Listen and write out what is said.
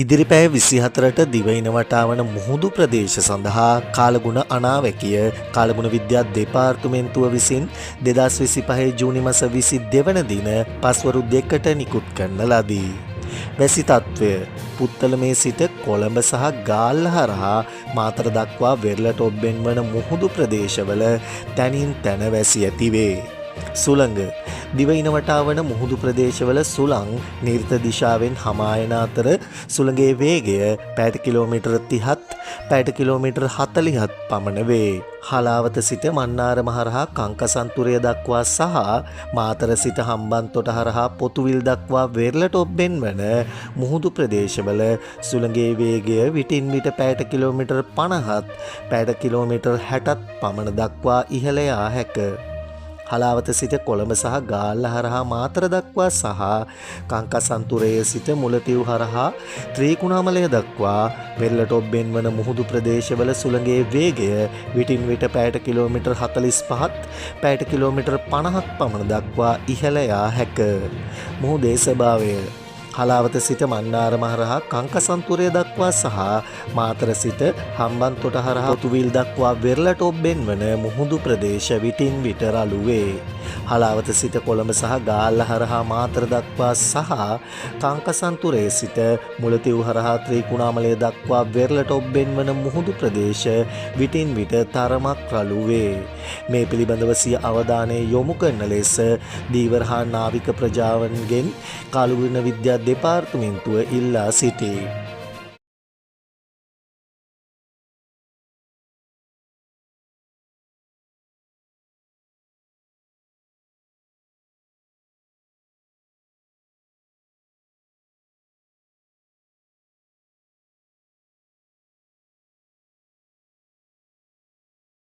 ඉදිරි පැය 24ට දිවයින වටා වන මුහුදු ප්‍රදේශ සඳහා කාලගුණ අනාවැකිය කාලගුණ විද්‍යා දෙපාර්තමේන්තුව විසින් 2025 ජූනි මාස 22 වන දින පස්වරු 2ට නිකුත් කරන ලදී. වැසි තත්ත්වය පුත්තලමේ සිට කොළඹ සහ ගාල්ල හරහා මාතර දක්වා වෙරළට ඔබ්බෙන් වන මුහුදු ප්‍රදේශවල තැනින් තැන වැසි ඇතිවේ. සුළඟ දිවයින වටා වන මුහුදු ප්‍රදේශවල සුළං නිර්ත දිශාවෙන් හමායන අතර සුළඟේ වේගය පැයට කිලෝමීටර් 30ත් පැයට කිලෝමීටර් 40ත් පමණ වේ. හලාවත සිට මන්නාරම හරහා කංකසන්තුරය දක්වා සහ මාතර සිට හම්බන්තොට හරහා පොතුවිල් දක්වා වෙරළට ඔබ්බෙන් වන මුහුදු ප්‍රදේශවල සුළඟේ වේගය විටින් විට පැයට කිලෝමීටර් 50ත් පැයට කිලෝමීටර් 60ත් පමණ දක්වා ඉහළ යා හැක. හලාවත සිට කොළඹ සහ ගාල්ල හරහා මාතර දක්වා සහ කංකසන්තුරයේ සිට මුලතිව් හරහා ත්‍රිකුණාමලය දක්වා වෙරළට ඔබ්බෙන් වන මුහුදු ප්‍රදේශවල සුළඟේ වේගය විටින් විට පැයට කිලෝමීටර් 45ත් පැයට කිලෝමීටර් 50ක් පමණ දක්වා ඉහළ යා හැක. මුහුදේ ස්වභාවය හලාවත සිට මන්නාරම හරහා කංකසන්තුරය දක්වා සහ මාතර සිට හම්බන්තොට හරහා පොතුවිල් දක්වා වෙරළට ඔබ්බෙන් වන මුහුදු ප්‍රදේශ විටින් විට රළු වේ. හලාවත සිට කොළඹ සහ ගාල්ල හරහා මාතර දක්වා සහ කංකසන්තුරය සිට මුලතිව් හරහා ත්‍රිකුණාමලය දක්වා වෙරළට ඔබ්බෙන් වන මුහුදු ප්‍රදේශ විටින් විට තරමක් රළු වේ. මේ පිළිබඳව සිය අවධානය යොමු කරන ලෙස දීවර හා නාවික ප්‍රජාවන්ගෙන් කාලගුණ විද්‍යා දෙපාර්තමේන්තුව ඉල්ලා සිටී.